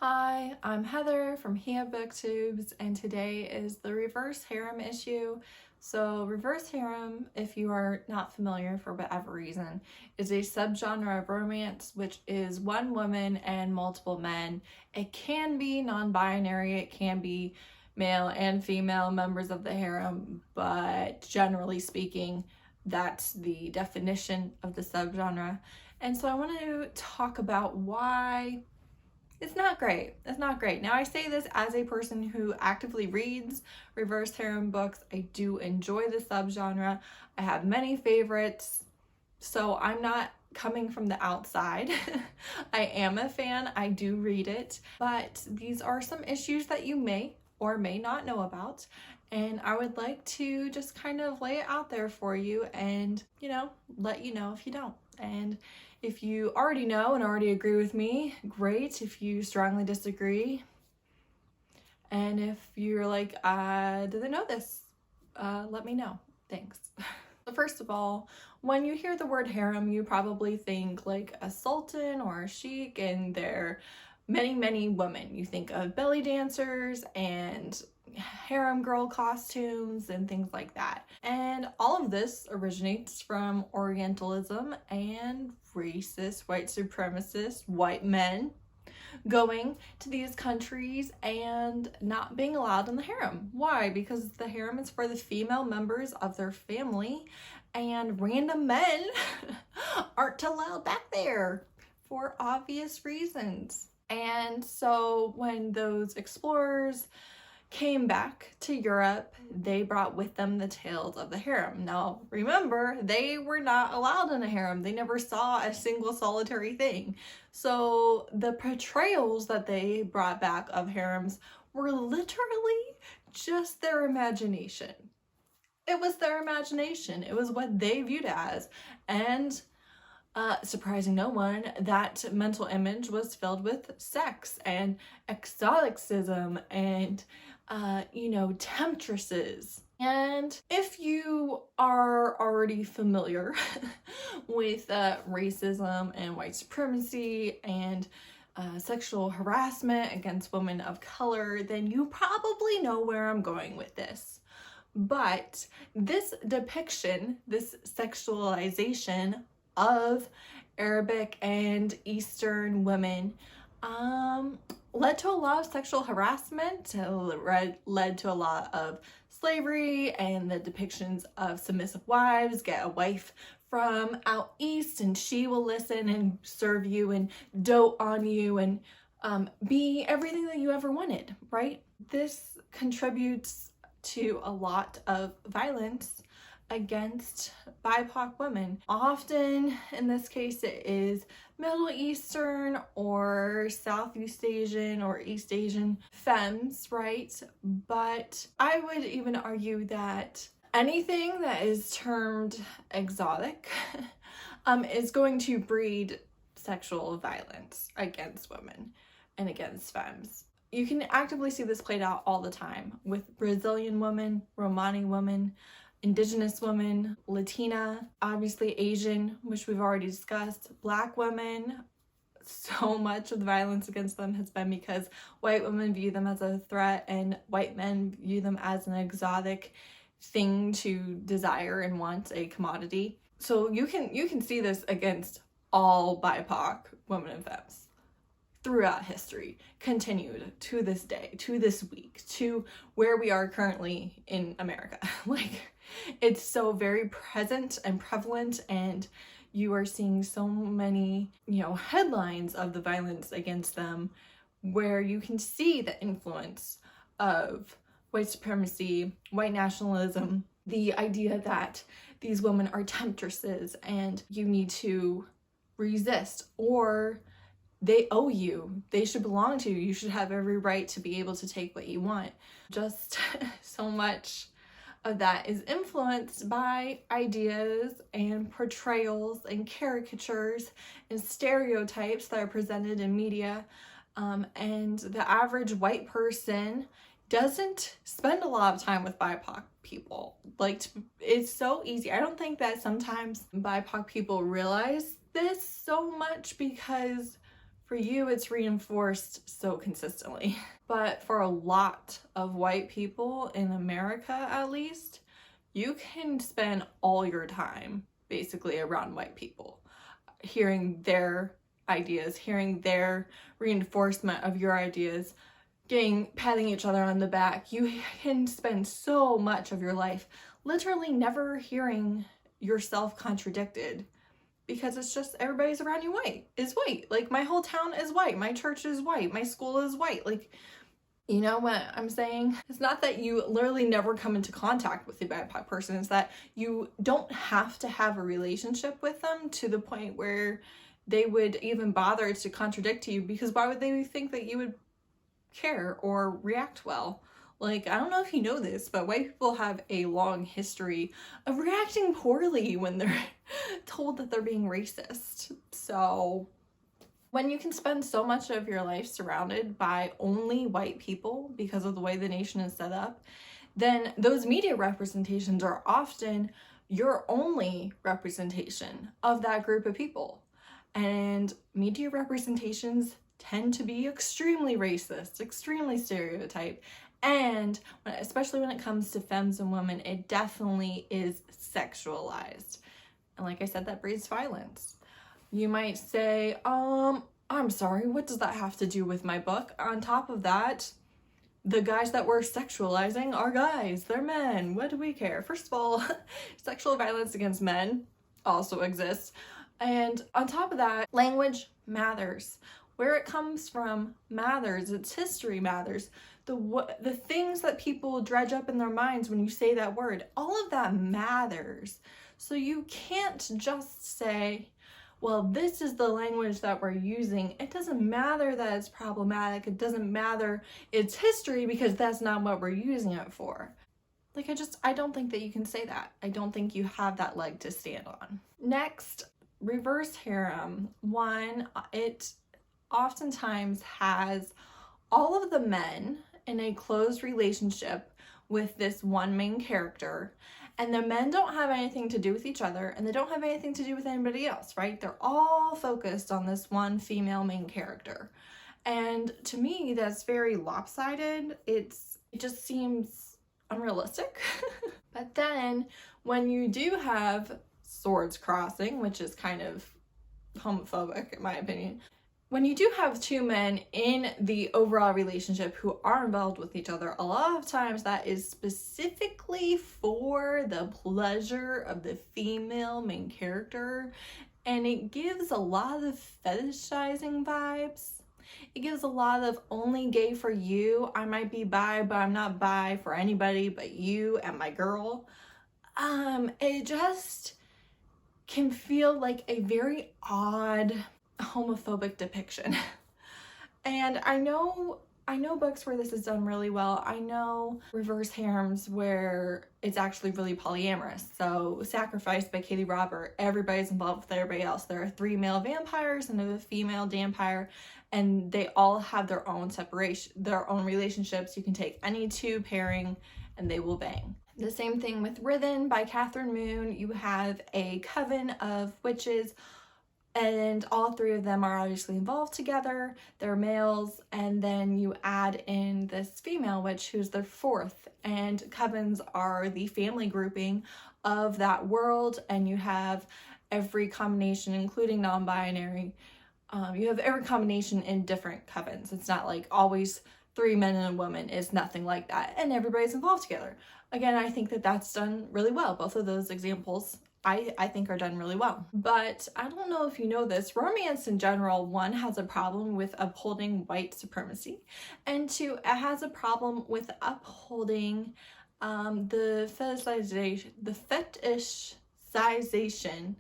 Hi, I'm Heather from booktubes, and today is the reverse harem issue. So reverse harem, if you are not familiar for whatever reason, is a subgenre of romance which is one woman and multiple men. It can be non-binary, it can be male and female members of the harem, but generally speaking, that's the definition of the subgenre. And so I want to talk about why it's not great. It's not great. Now, I say this as a person who actively reads reverse harem books. I do enjoy the subgenre. I have many favorites, so I'm not coming from the outside. I am a fan. I do read it, but these are some issues that you may or may not know about, and I would like to just kind of lay it out there for you and, let you know if you don't. And if you already know and already agree with me, great. If you strongly disagree, and if you're like, didn't know this, let me know. Thanks. So first of all, when you hear the word harem, you probably think like a sultan or a sheik and they're many women. You think of belly dancers and harem girl costumes and things like that. And all of this originates from Orientalism and racist, white supremacist, white men going to these countries and not being allowed in the harem. Why? Because the harem is for the female members of their family and random men aren't allowed back there for obvious reasons. And so when those explorers came back to Europe, they brought with them the tales of the harem. Now, remember, they were not allowed in a harem. They never saw a single solitary thing. So the portrayals that they brought back of harems were literally just their imagination. It was their imagination. It was what they viewed as. And surprising no one, that mental image was filled with sex and exoticism and temptresses. And if you are already familiar with racism and white supremacy and sexual harassment against women of color, then you probably know where I'm going with this. But this depiction, this sexualization of Arabic and Eastern women led to a lot of sexual harassment, led to a lot of slavery and the depictions of submissive wives. Get a wife from out east and she will listen and serve you and dote on you and be everything that you ever wanted, right? This contributes to a lot of violence against BIPOC women. Often, in this case, it is Middle Eastern or Southeast Asian or East Asian femmes, right? But I would even argue that anything that is termed exotic is going to breed sexual violence against women and against femmes. You can actively see this played out all the time with Brazilian women, Romani women, Indigenous women, Latina, obviously Asian, which we've already discussed, Black women. So much of the violence against them has been because white women view them as a threat and white men view them as an exotic thing to desire and want, a commodity. So you can see this against all BIPOC women and femmes throughout history, continued to this day, to this week, to where we are currently in America. It's so very present and prevalent, and you are seeing so many, headlines of the violence against them where you can see the influence of white supremacy, white nationalism, the idea that these women are temptresses and you need to resist, or they owe you, they should belong to you, you should have every right to be able to take what you want. Just so much of that is influenced by ideas and portrayals and caricatures and stereotypes that are presented in media, and the average white person doesn't spend a lot of time with BIPOC people. It's so easy. I don't think that sometimes BIPOC people realize this so much because For you, it's reinforced so consistently. But for a lot of white people in America, at least, you can spend all your time basically around white people, hearing their ideas, hearing their reinforcement of your ideas, patting each other on the back. You can spend so much of your life literally never hearing yourself contradicted, because it's just everybody's around you is white. Like, my whole town is white, my church is white, my school is white. Like, you know what I'm saying? It's not that you literally never come into contact with a BIPOC person, it's that you don't have to have a relationship with them to the point where they would even bother to contradict you, because why would they think that you would care or react well? Like, I don't know if you know this, but white people have a long history of reacting poorly when they're told that they're being racist. So when you can spend so much of your life surrounded by only white people because of the way the nation is set up, then those media representations are often your only representation of that group of people. And media representations tend to be extremely racist, extremely stereotyped, and especially when it comes to femmes and women, it definitely is sexualized. And like I said, that breeds violence. You might say, I'm sorry, what does that have to do with my book? On top of that, the guys that we're sexualizing are guys, they're men, what do we care? First of all, sexual violence against men also exists. And on top of that, language matters. Where it comes from matters, its history matters. The things that people dredge up in their minds when you say that word, all of that matters. So you can't just say, well, this is the language that we're using. It doesn't matter that it's problematic. It doesn't matter its history, because that's not what we're using it for. Like, I don't think that you can say that. I don't think you have that leg to stand on. Next, reverse harem. One, it oftentimes has all of the men in a closed relationship with this one main character, and the men don't have anything to do with each other, and they don't have anything to do with anybody else, right? They're all focused on this one female main character. And to me, that's very lopsided. It just seems unrealistic. But then when you do have swords crossing, which is kind of homophobic in my opinion, when you do have two men in the overall relationship who are involved with each other, a lot of times that is specifically for the pleasure of the female main character, and it gives a lot of fetishizing vibes. It gives a lot of only gay for you. I might be bi, but I'm not bi for anybody but you and my girl. It just can feel like a very odd homophobic depiction. And I know books where this is done really well. I know reverse harems where it's actually really polyamorous. So Sacrifice by Katee Robert, everybody's involved with everybody else. There are 3 male vampires and a female vampire, and they all have their own separation, their own relationships. You can take any 2 pairing and they will bang. The same thing with Rhythm by Kathryn Moon. You have a coven of witches, and all 3 of them are obviously involved together. They're males, and then you add in this female witch who's the 4th, and covens are the family grouping of that world, and you have every combination, including non-binary. You have every combination in different covens. It's not like always 3 men and a woman. It's nothing like that, and everybody's involved together. Again, I think that that's done really well. Both of those examples I think are done really well. But I don't know if you know this, romance in general, 1, has a problem with upholding white supremacy, and 2, it has a problem with upholding the fetishization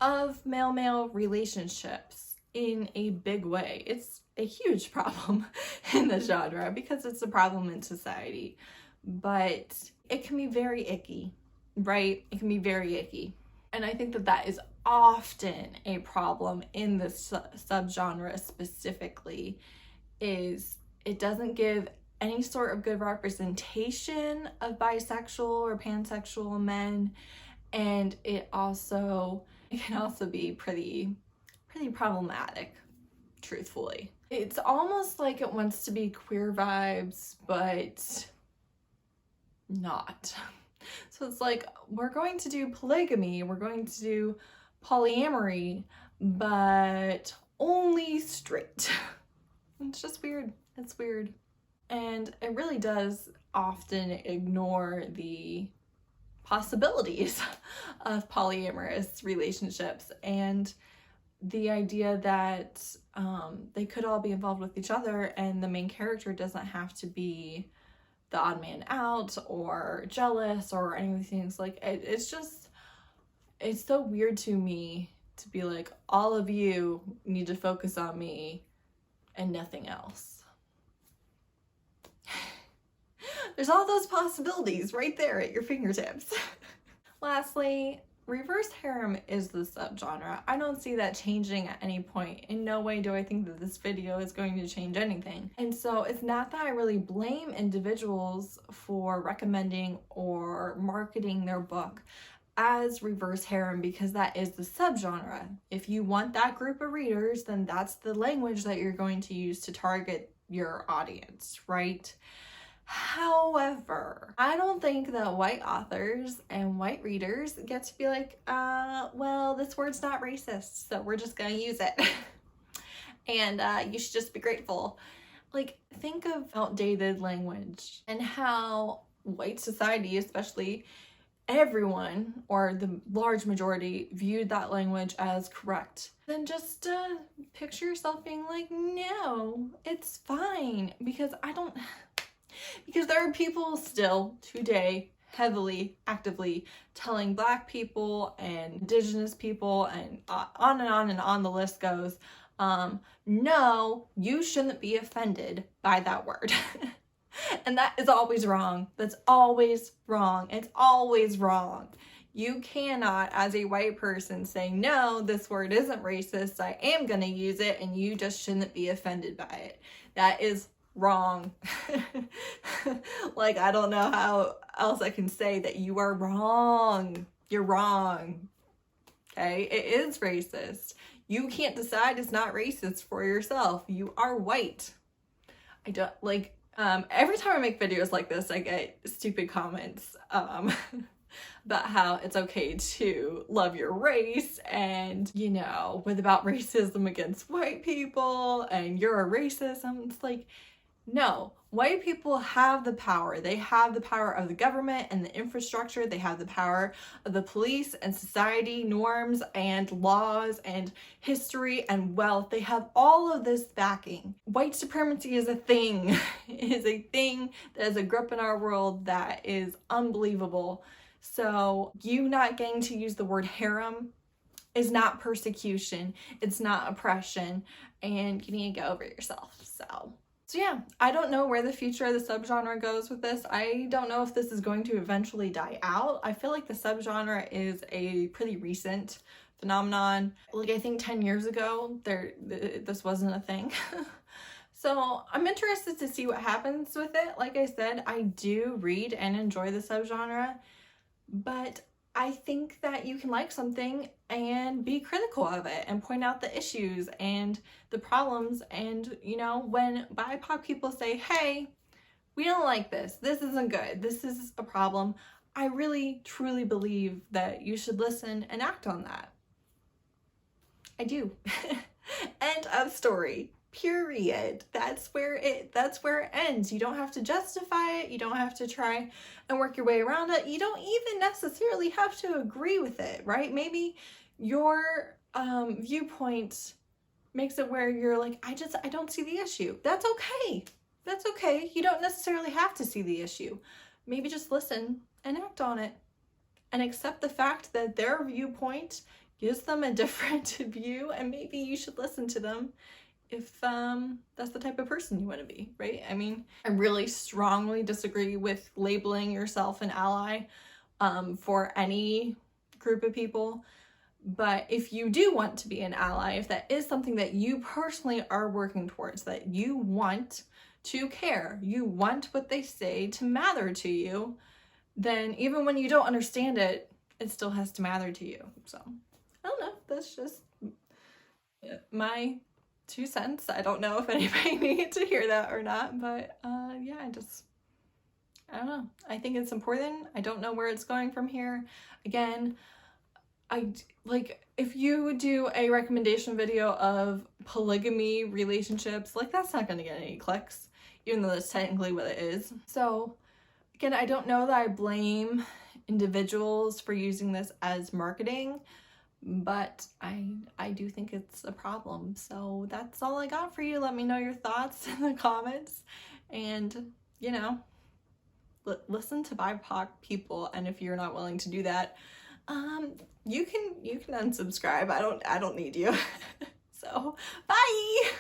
of male-male relationships in a big way. It's a huge problem in the genre because it's a problem in society, but it can be very icky, right? It can be very icky. And I think that that is often a problem in the subgenre specifically, is it doesn't give any sort of good representation of bisexual or pansexual men, and it can also be pretty problematic, truthfully. It's almost like it wants to be queer vibes, but not. So it's like, we're going to do polygamy, we're going to do polyamory, but only straight. It's just weird. It's weird. And it really does often ignore the possibilities of polyamorous relationships and the idea that they could all be involved with each other and the main character doesn't have to be the odd man out or jealous or any of these things. Like, it's so weird to me to be like, all of you need to focus on me and nothing else. There's all those possibilities right there at your fingertips. Lastly, reverse harem is the subgenre. I don't see that changing at any point. In no way do I think that this video is going to change anything. And so it's not that I really blame individuals for recommending or marketing their book as reverse harem, because that is the subgenre. If you want that group of readers, then that's the language that you're going to use to target your audience, right? However, I don't think that white authors and white readers get to be like, well, this word's not racist, so we're just gonna use it. And you should just be grateful. Like, think of outdated language and how white society, especially everyone or the large majority, viewed that language as correct. Then just picture yourself being like, no, it's fine, because there are people still today heavily, actively telling Black people and Indigenous people and on and on the list goes, no, you shouldn't be offended by that word. And that is always wrong. That's always wrong. It's always wrong. You cannot, as a white person, say, no, this word isn't racist, I am gonna use it, and you just shouldn't be offended by it. That is wrong. Like, I don't know how else I can say that you are wrong. You're wrong. Okay? It is racist. You can't decide it's not racist for yourself. You are white. I don't, like, every time I make videos like this, I get stupid comments about how it's okay to love your race and, you know, what about racism against white people and you're a racism. It's like, no, white people have the power. They have the power of the government and the infrastructure. They have the power of the police and society norms and laws and history and wealth. They have all of this backing. White supremacy is a thing. It is a thing that is a grip in our world that is unbelievable. So you not getting to use the word harem is not persecution. It's not oppression. And you need to get over yourself. So yeah, I don't know where the future of the subgenre goes with this. I don't know if this is going to eventually die out. I feel like the subgenre is a pretty recent phenomenon. Like, I think 10 years ago, this wasn't a thing. So I'm interested to see what happens with it. Like I said, I do read and enjoy the subgenre, but I think that you can like something and be critical of it and point out the issues and the problems. And, you know, when BIPOC people say, hey, we don't like this, this isn't good, this is a problem, I really, truly believe that you should listen and act on that. I do. End of story. Period. That's where it ends. You don't have to justify it. You don't have to try and work your way around it. You don't even necessarily have to agree with it, right? Maybe your viewpoint makes it where you're like, I don't see the issue. That's okay. That's okay. You don't necessarily have to see the issue. Maybe just listen and act on it and accept the fact that their viewpoint gives them a different view, and maybe you should listen to them if that's the type of person you want to be, right? I mean, I really strongly disagree with labeling yourself an ally for any group of people. But if you do want to be an ally, if that is something that you personally are working towards, that you want to care, you want what they say to matter to you, then even when you don't understand it, it still has to matter to you. So I don't know, that's just my 2 cents. I don't know if anybody needed to hear that or not, but yeah, I don't know. I think it's important. I don't know where it's going from here. Again, if you do a recommendation video of polygamy relationships, like, that's not gonna get any clicks, even though that's technically what it is. So again, I don't know that I blame individuals for using this as marketing, but I do think it's a problem. So that's all I got for you. Let me know your thoughts in the comments, and you know, listen to BIPOC people. And if you're not willing to do that, you can unsubscribe. I don't need you. So bye.